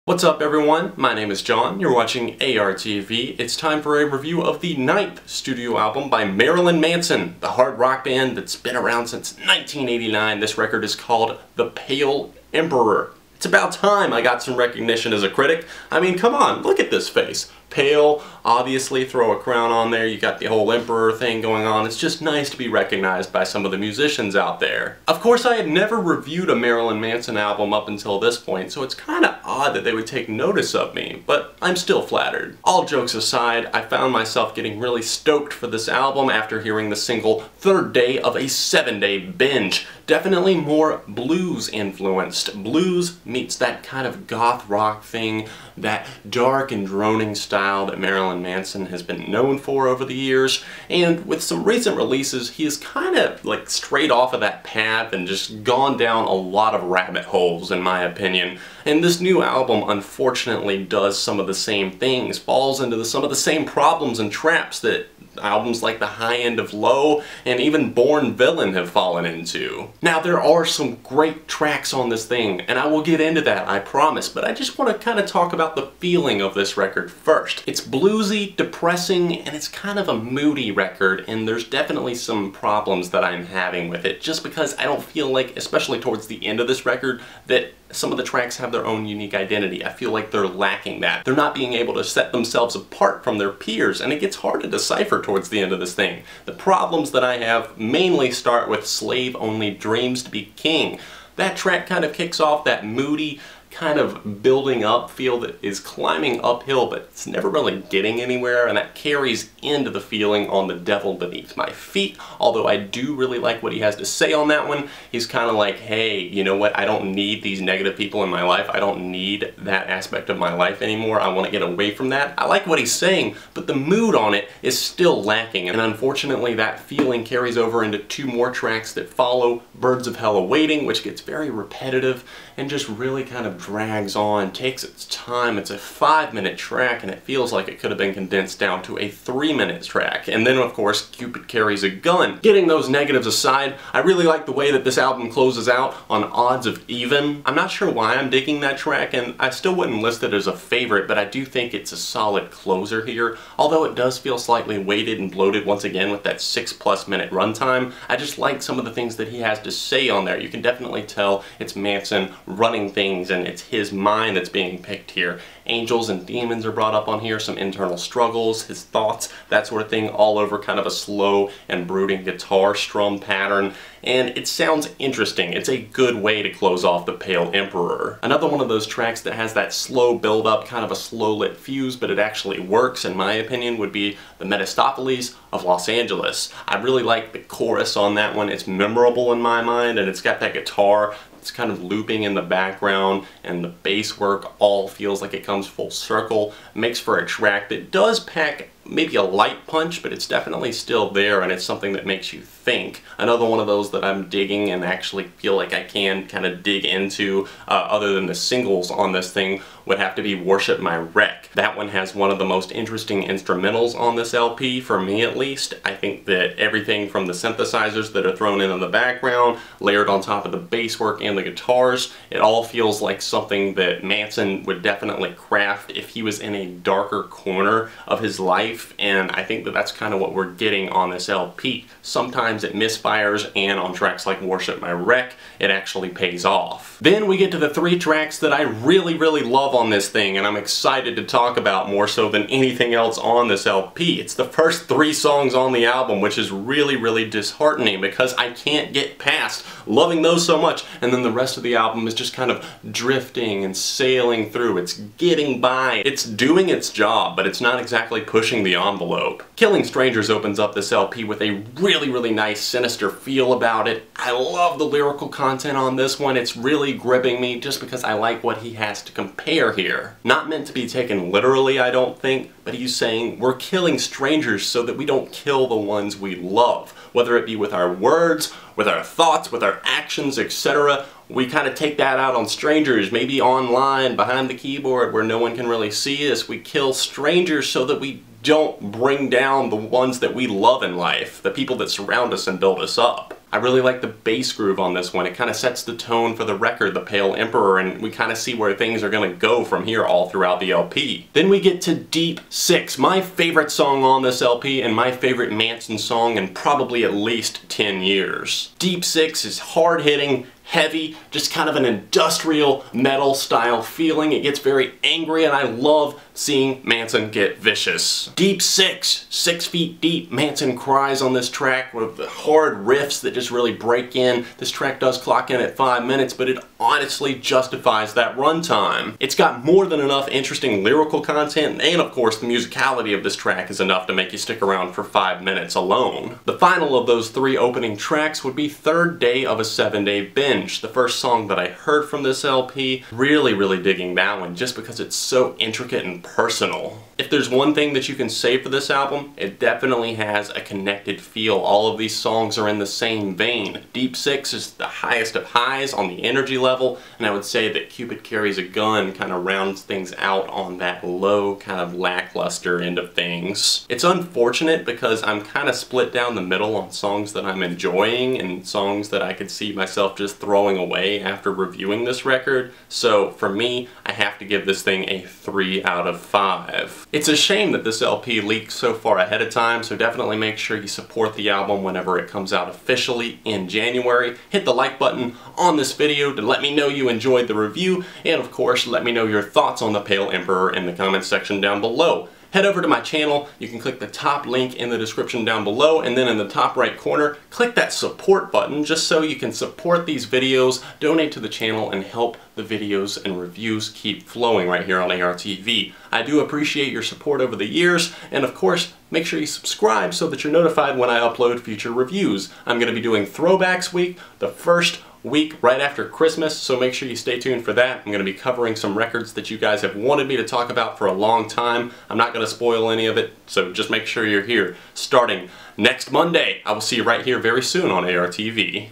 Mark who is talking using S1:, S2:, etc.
S1: What's up everyone? My name is John, you're watching ARTV. It's time for a review of the 9th studio album by Marilyn Manson, the hard rock band that's been around since 1989. This record is called The Pale Emperor. It's about time I got some recognition as a critic. I mean, come on, look at this face. Pale, obviously throw a crown on there, you got the whole emperor thing going on. It's just nice to be recognized by some of the musicians out there. Of course, I had never reviewed a Marilyn Manson album up until this point, so it's kinda odd that they would take notice of me, but I'm still flattered. All jokes aside, I found myself getting really stoked for this album after hearing the single third day of a 7-day binge. Definitely more blues influenced. Blues meets that kind of goth rock thing, that dark and droning style that Marilyn Manson has been known for over the years, and with some recent releases he has kind of like strayed off of that path and just gone down a lot of rabbit holes in my opinion. And this new album unfortunately does some of the same things, falls into some of the same problems and traps that albums like The High End of Low and even Born Villain have fallen into. Now there are some great tracks on this thing, and I will get into that, I promise, but I just want to kind of talk about the feeling of this record first. It's bluesy, depressing, and it's kind of a moody record, and there's definitely some problems that I'm having with it, just because I don't feel like, especially towards the end of this record, that some of the tracks have their own unique identity. I feel like they're lacking that. They're not being able to set themselves apart from their peers, and it gets hard to decipher towards the end of this thing. The problems that I have mainly start with Slave Only Dreams to be King. That track kind of kicks off that moody, kind of building up feel that is climbing uphill, but it's never really getting anywhere, and that carries into the feeling on The Devil Beneath My Feet. Although I do really like what he has to say on that one. He's kind of like, hey, you know what, I don't need these negative people in my life. I don't need that aspect of my life anymore. I want to get away from that. I like what he's saying, but the mood on it is still lacking, and unfortunately that feeling carries over into two more tracks that follow, Birds of Hell Awaiting, which gets very repetitive and just really kind of drags on, takes its time. It's a 5-minute track and it feels like it could have been condensed down to a 3-minute track. And then of course Cupid Carries a Gun. Getting those negatives aside, I really like the way that this album closes out on Odds of Even. I'm not sure why I'm digging that track, and I still wouldn't list it as a favorite, but I do think it's a solid closer here. Although it does feel slightly weighted and bloated once again with that 6+ minute runtime, I just like some of the things that he has to say on there. You can definitely tell it's Manson running things, and it's his mind that's being picked here. Angels and demons are brought up on here, some internal struggles, his thoughts, that sort of thing, all over kind of a slow and brooding guitar strum pattern, and it sounds interesting. It's a good way to close off The Pale Emperor. Another one of those tracks that has that slow build-up, kind of a slow-lit fuse, but it actually works, in my opinion, would be The Mephistopheles of Los Angeles. I really like the chorus on that one. It's memorable in my mind, and it's got that guitar it's kind of looping in the background, and the bass work all feels like it comes full circle. Makes for a track that does pack maybe a light punch, but it's definitely still there, and it's something that makes you think. Another one of those that I'm digging and actually feel like I can kind of dig into, other than the singles on this thing, would have to be Warship My Wreck. That one has one of the most interesting instrumentals on this LP, for me at least. I think that everything from the synthesizers that are thrown in the background, layered on top of the bass work and the guitars, it all feels like something that Manson would definitely craft if he was in a darker corner of his life, and I think that that's kind of what we're getting on this LP. Sometimes it misfires, and on tracks like Warship My Wreck, it actually pays off. Then we get to the 3 tracks that I really love on this thing, and I'm excited to talk about more so than anything else on this LP. It's the first 3 songs on the album, which is really disheartening because I can't get past loving those so much, and then the rest of the album is just kind of drifting and sailing through. It's getting by. It's doing its job, but it's not exactly pushing the envelope. Killing Strangers opens up this LP with a really nice sinister feel about it. I love the lyrical content on this one. It's really gripping me just because I like what he has to compare here. Not meant to be taken literally, I don't think, but he's saying we're killing strangers so that we don't kill the ones we love. Whether it be with our words, with our thoughts, with our actions, etc. We kind of take that out on strangers, maybe online, behind the keyboard where no one can really see us. We kill strangers so that we don't bring down the ones that we love in life, the people that surround us and build us up. I really like the bass groove on this one. It kind of sets the tone for the record, The Pale Emperor, and we kind of see where things are going to go from here all throughout the LP. Then we get to Deep Six, my favorite song on this LP and my favorite Manson song in probably at least 10 years. Deep Six is hard-hitting, heavy, just kind of an industrial metal style feeling. It gets very angry and I love seeing Manson get vicious. Deep Six, 6 feet deep, Manson cries on this track with the hard riffs that just really break in. This track does clock in at 5 minutes, but it honestly justifies that runtime. It's got more than enough interesting lyrical content, and of course the musicality of this track is enough to make you stick around for 5 minutes alone. The final of those 3 opening tracks would be Third Day of a 7-Day Binge, the first song that I heard from this LP. Really digging that one just because it's so intricate and personal. If there's one thing that you can say for this album, it definitely has a connected feel. All of these songs are in the same vein. Deep Six is the highest of highs on the energy level, and I would say that Cupid Carries a Gun kind of rounds things out on that low, kind of lackluster end of things. It's unfortunate because I'm kind of split down the middle on songs that I'm enjoying and songs that I could see myself just throwing away after reviewing this record. So for me, I have to give this thing a 3 out of 5. It's a shame that this LP leaked so far ahead of time, so definitely make sure you support the album whenever it comes out officially in January. Hit the like button on this video to let me know you enjoyed the review, and of course let me know your thoughts on The Pale Emperor in the comments section down below. Head over to my channel. You can click the top link in the description down below, and then in the top right corner, click that support button just so you can support these videos, donate to the channel, and help the videos and reviews keep flowing right here on ARTV. I do appreciate your support over the years, and of course, make sure you subscribe so that you're notified when I upload future reviews. I'm going to be doing Throwbacks Week, the first week right after Christmas, so make sure you stay tuned for that. I'm going to be covering some records that you guys have wanted me to talk about for a long time. I'm not going to spoil any of it, so just make sure you're here starting next Monday. I will see you right here very soon on ARTV.